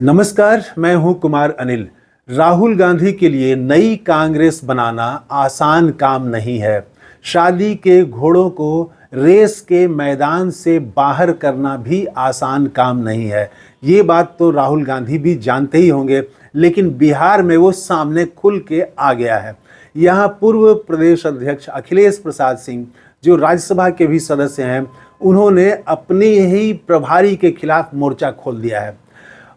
नमस्कार, मैं हूं कुमार अनिल। राहुल गांधी के लिए नई कांग्रेस बनाना आसान काम नहीं है। शादी के घोड़ों को रेस के मैदान से बाहर करना भी आसान काम नहीं है। ये बात तो राहुल गांधी भी जानते ही होंगे, लेकिन बिहार में वो सामने खुल के आ गया है। यहाँ पूर्व प्रदेश अध्यक्ष अखिलेश प्रसाद सिंह, जो राज्यसभा के भी सदस्य हैं, उन्होंने अपने ही प्रभारी के खिलाफ मोर्चा खोल दिया है।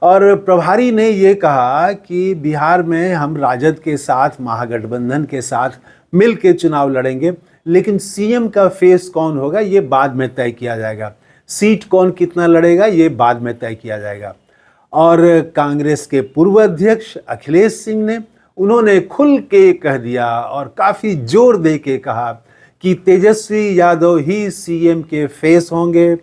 और प्रभारी ने ये कहा कि बिहार में हम राजद के साथ, महागठबंधन के साथ मिल के चुनाव लड़ेंगे, लेकिन सीएम का फेस कौन होगा ये बाद में तय किया जाएगा। सीट कौन कितना लड़ेगा ये बाद में तय किया जाएगा। और कांग्रेस के पूर्व अध्यक्ष अखिलेश सिंह ने, उन्होंने खुल के कह दिया और काफ़ी जोर दे के कहा कि तेजस्वी यादव ही सीएम के फेस होंगे।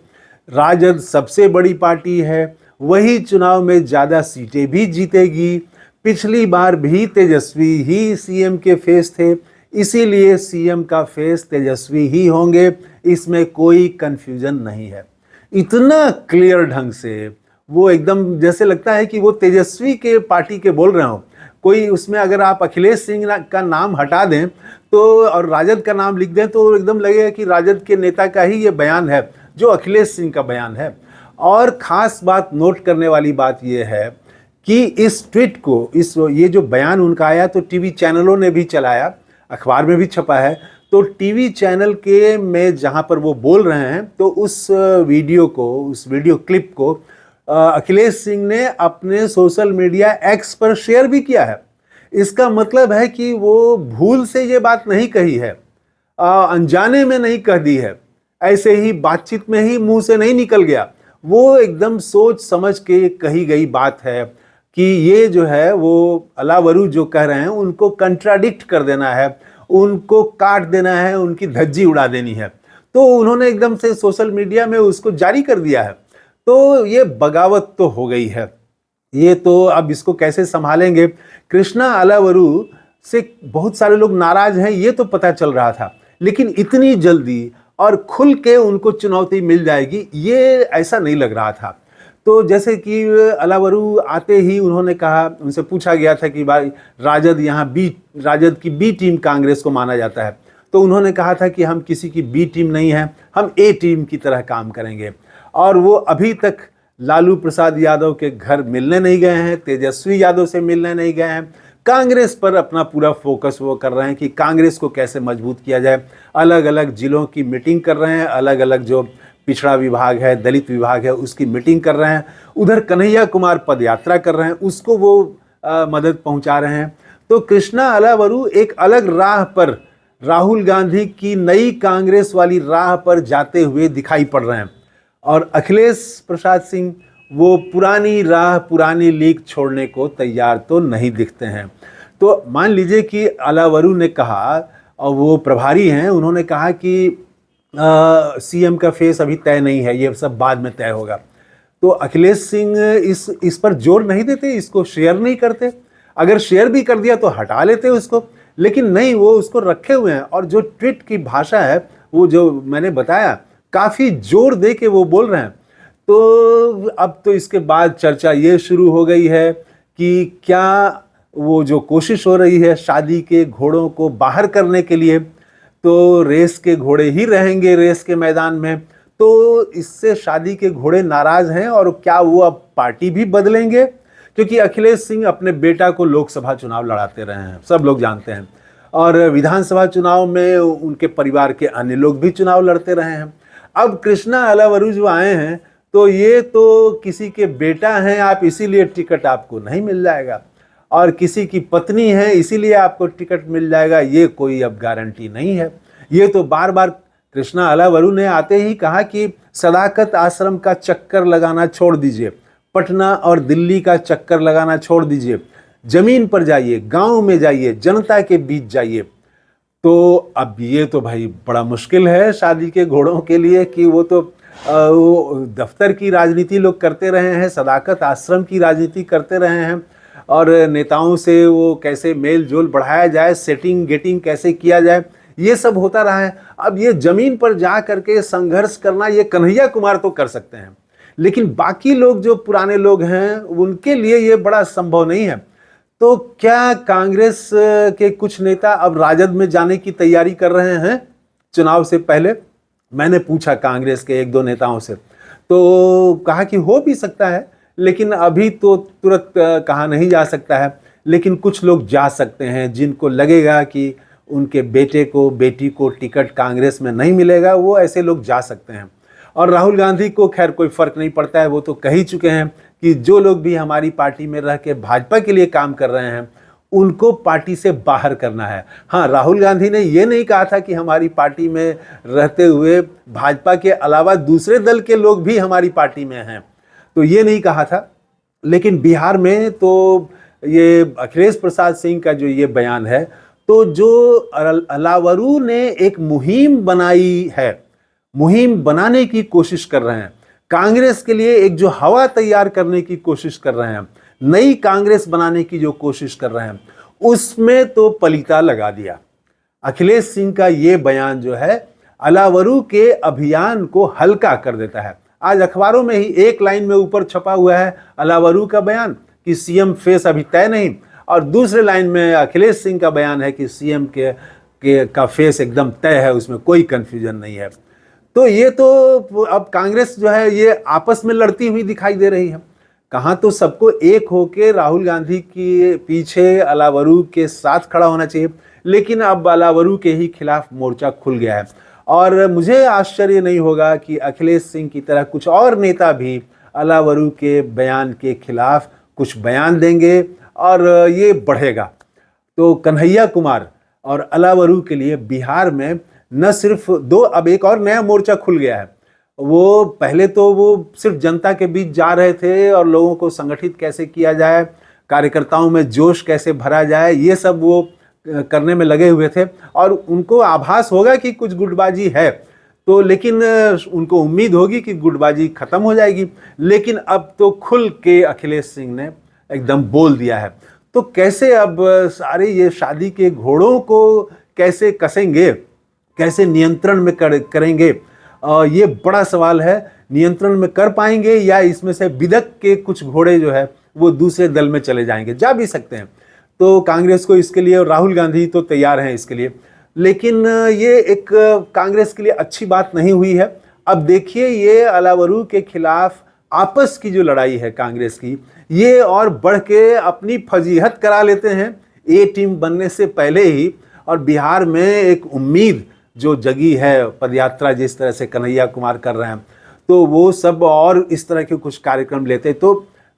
राजद सबसे बड़ी पार्टी है, वही चुनाव में ज़्यादा सीटें भी जीतेगी। पिछली बार भी तेजस्वी ही सीएम के फेस थे, इसीलिए सीएम का फेस तेजस्वी ही होंगे, इसमें कोई कन्फ्यूजन नहीं है। इतना क्लियर ढंग से वो एकदम जैसे लगता है कि वो तेजस्वी के पार्टी के बोल रहे हो। कोई उसमें अगर आप अखिलेश सिंह का नाम हटा दें तो और राजद का नाम लिख दें तो एकदम लगेगा कि राजद के नेता का ही ये बयान है, जो अखिलेश सिंह का बयान है। और ख़ास बात, नोट करने वाली बात यह है कि इस ट्वीट को, ये जो बयान उनका आया तो टीवी चैनलों ने भी चलाया, अखबार में भी छपा है। तो टीवी चैनल के में जहां पर वो बोल रहे हैं, तो उस वीडियो क्लिप को अखिलेश सिंह ने अपने सोशल मीडिया एक्स पर शेयर भी किया है। इसका मतलब है कि वो भूल से ये बात नहीं कही है, अनजाने में नहीं कह दी है, ऐसे ही बातचीत में ही मुंह से नहीं निकल गया। वो एकदम सोच समझ के कही गई बात है कि ये जो है वो अलावरू जो कह रहे हैं उनको कंट्राडिक्ट कर देना है, उनको काट देना है, उनकी धज्जी उड़ा देनी है। तो उन्होंने एकदम से सोशल मीडिया में उसको जारी कर दिया है। तो ये बगावत तो हो गई है। ये तो अब इसको कैसे संभालेंगे? कृष्णा अलावरू से बहुत सारे लोग नाराज हैं, ये तो पता चल रहा था, लेकिन इतनी जल्दी और खुल के उनको चुनौती मिल जाएगी ये ऐसा नहीं लग रहा था। तो जैसे कि अलावरू आते ही उन्होंने कहा, उनसे पूछा गया था कि भाई राजद की बी टीम कांग्रेस को माना जाता है, तो उन्होंने कहा था कि हम किसी की बी टीम नहीं है, हम ए टीम की तरह काम करेंगे। और वो अभी तक लालू प्रसाद यादव के घर मिलने नहीं गए हैं, तेजस्वी यादव से मिलने नहीं गए हैं। कांग्रेस पर अपना पूरा फोकस वो कर रहे हैं कि कांग्रेस को कैसे मजबूत किया जाए। अलग अलग जिलों की मीटिंग कर रहे हैं, अलग अलग जो पिछड़ा विभाग है, दलित विभाग है, उसकी मीटिंग कर रहे हैं। उधर कन्हैया कुमार पदयात्रा कर रहे हैं, उसको वो मदद पहुंचा रहे हैं। तो कृष्णा अलावरू एक अलग राह पर, राहुल गांधी की नई कांग्रेस वाली राह पर जाते हुए दिखाई पड़ रहे हैं। और अखिलेश प्रसाद सिंह वो पुरानी राह, पुरानी लीक छोड़ने को तैयार तो नहीं दिखते हैं। तो मान लीजिए कि अलावरू ने कहा, और वो प्रभारी हैं, उन्होंने कहा कि सीएम का फेस अभी तय नहीं है, ये सब बाद में तय होगा। तो अखिलेश सिंह इस पर जोर नहीं देते, इसको शेयर नहीं करते। अगर शेयर भी कर दिया तो हटा लेते उसको, लेकिन नहीं, वो उसको रखे हुए हैं। और जो ट्वीट की भाषा है, वो जो मैंने बताया, काफ़ी जोर दे के वो बोल रहे हैं। तो अब तो इसके बाद चर्चा ये शुरू हो गई है कि क्या वो जो कोशिश हो रही है शादी के घोड़ों को बाहर करने के लिए, तो रेस के घोड़े ही रहेंगे रेस के मैदान में। तो इससे शादी के घोड़े नाराज हैं, और क्या वो अब पार्टी भी बदलेंगे? क्योंकि अखिलेश सिंह अपने बेटा को लोकसभा चुनाव लड़ाते रहे हैं, सब लोग जानते हैं, और विधानसभा चुनाव में उनके परिवार के अन्य लोग भी चुनाव लड़ते रहे हैं। अब कृष्णा अलावरू जो आए हैं, तो ये तो किसी के बेटा हैं आप, इसीलिए टिकट आपको नहीं मिल जाएगा, और किसी की पत्नी है इसीलिए आपको टिकट मिल जाएगा, ये कोई अब गारंटी नहीं है। ये तो बार बार कृष्णा अलावरू ने आते ही कहा कि सदाकत आश्रम का चक्कर लगाना छोड़ दीजिए, पटना और दिल्ली का चक्कर लगाना छोड़ दीजिए, जमीन पर जाइए, गांव में जाइए, जनता के बीच जाइए। तो अब ये तो भाई बड़ा मुश्किल है शादी के घोड़ों के लिए कि वो तो वो दफ्तर की राजनीति लोग करते रहे हैं, सदाकत आश्रम की राजनीति करते रहे हैं, और नेताओं से वो कैसे मेल जोल बढ़ाया जाए, सेटिंग गेटिंग कैसे किया जाए, ये सब होता रहा है। अब ये जमीन पर जा करके संघर्ष करना, ये कन्हैया कुमार तो कर सकते हैं, लेकिन बाकी लोग जो पुराने लोग हैं उनके लिए ये बड़ा संभव नहीं है। तो क्या कांग्रेस के कुछ नेता अब राजद में जाने की तैयारी कर रहे हैं चुनाव से पहले? मैंने पूछा कांग्रेस के एक दो नेताओं से, तो कहा कि हो भी सकता है, लेकिन अभी तो तुरंत कहा नहीं जा सकता है। लेकिन कुछ लोग जा सकते हैं जिनको लगेगा कि उनके बेटे को बेटी को टिकट कांग्रेस में नहीं मिलेगा, वो ऐसे लोग जा सकते हैं। और राहुल गांधी को खैर कोई फर्क नहीं पड़ता है, वो तो कह ही चुके हैं कि जो लोग भी हमारी पार्टी में रह के भाजपा के लिए काम कर रहे हैं उनको पार्टी से बाहर करना है। हाँ, राहुल गांधी ने ये नहीं कहा था कि हमारी पार्टी में रहते हुए भाजपा के अलावा दूसरे दल के लोग भी हमारी पार्टी में हैं, तो ये नहीं कहा था। लेकिन बिहार में तो ये अखिलेश प्रसाद सिंह का जो ये बयान है, तो जो अलावरू ने एक मुहिम बनाई है, मुहिम बनाने की कोशिश कर रहे हैं, कांग्रेस के लिए एक जो हवा तैयार करने की कोशिश कर रहे हैं, नई कांग्रेस बनाने की जो कोशिश कर रहे हैं, उसमें तो पलीता लगा दिया। अखिलेश सिंह का ये बयान जो है अलावरू के अभियान को हल्का कर देता है। आज अखबारों में ही एक लाइन में ऊपर छपा हुआ है अलावरू का बयान कि सीएम फेस अभी तय नहीं, और दूसरे लाइन में अखिलेश सिंह का बयान है कि सीएम का फेस एकदम तय है, उसमें कोई कंफ्यूजन नहीं है। तो ये तो अब कांग्रेस जो है ये आपस में लड़ती हुई दिखाई दे रही है। कहाँ तो सबको एक होके राहुल गांधी के पीछे अलावरू के साथ खड़ा होना चाहिए, लेकिन अब अलावरू के ही खिलाफ मोर्चा खुल गया है। और मुझे आश्चर्य नहीं होगा कि अखिलेश सिंह की तरह कुछ और नेता भी अलावरू के बयान के खिलाफ कुछ बयान देंगे और ये बढ़ेगा। तो कन्हैया कुमार और अलावरू के लिए बिहार में न सिर्फ दो, अब एक और नया मोर्चा खुल गया है। वो पहले तो वो सिर्फ जनता के बीच जा रहे थे और लोगों को संगठित कैसे किया जाए, कार्यकर्ताओं में जोश कैसे भरा जाए, ये सब वो करने में लगे हुए थे। और उनको आभास होगा कि कुछ गुटबाजी है, तो लेकिन उनको उम्मीद होगी कि गुटबाजी खत्म हो जाएगी। लेकिन अब तो खुल के अखिलेश सिंह ने एकदम बोल दिया है। तो कैसे अब सारे ये शादी के घोड़ों को कैसे कसेंगे, कैसे नियंत्रण में करेंगे, ये बड़ा सवाल है। नियंत्रण में कर पाएंगे या इसमें से बिदक के कुछ घोड़े जो है वो दूसरे दल में चले जाएंगे, जा भी सकते हैं। तो कांग्रेस को इसके लिए, और राहुल गांधी तो तैयार हैं इसके लिए, लेकिन ये एक कांग्रेस के लिए अच्छी बात नहीं हुई है। अब देखिए ये अलावरू के खिलाफ आपस की जो लड़ाई है कांग्रेस की, ये और बढ़ के अपनी फजीहत करा लेते हैं ए टीम बनने से पहले ही। और बिहार में एक उम्मीद जो जगी है, पदयात्रा जिस तरह से कन्हैया कुमार कर रहे हैं, तो वो सब और इस तरह के कुछ कार्यक्रम लेते तो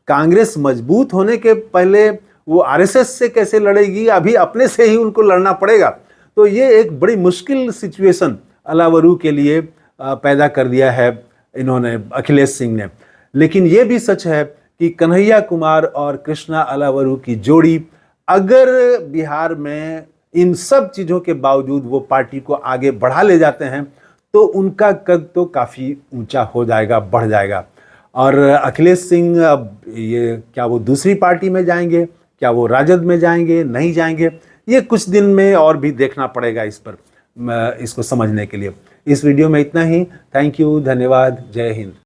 कांग्रेस मजबूत होने के पहले वो आरएसएस से कैसे लड़ेगी, अभी अपने से ही उनको लड़ना पड़ेगा। तो ये एक बड़ी मुश्किल सिचुएशन अलावरू के लिए पैदा कर दिया है इन्होंने, अखिलेश सिंह ने। लेकिन ये भी सच है कि कन्हैया कुमार और कृष्णा अलावरू की जोड़ी अगर बिहार में इन सब चीज़ों के बावजूद वो पार्टी को आगे बढ़ा ले जाते हैं तो उनका कद तो काफ़ी ऊंचा हो जाएगा, बढ़ जाएगा। और अखिलेश सिंह अब ये क्या वो दूसरी पार्टी में जाएंगे, क्या वो राजद में जाएंगे, नहीं जाएंगे, ये कुछ दिन में और भी देखना पड़ेगा इस पर, इसको समझने के लिए। इस वीडियो में इतना ही। थैंक यू, धन्यवाद, जय हिंद।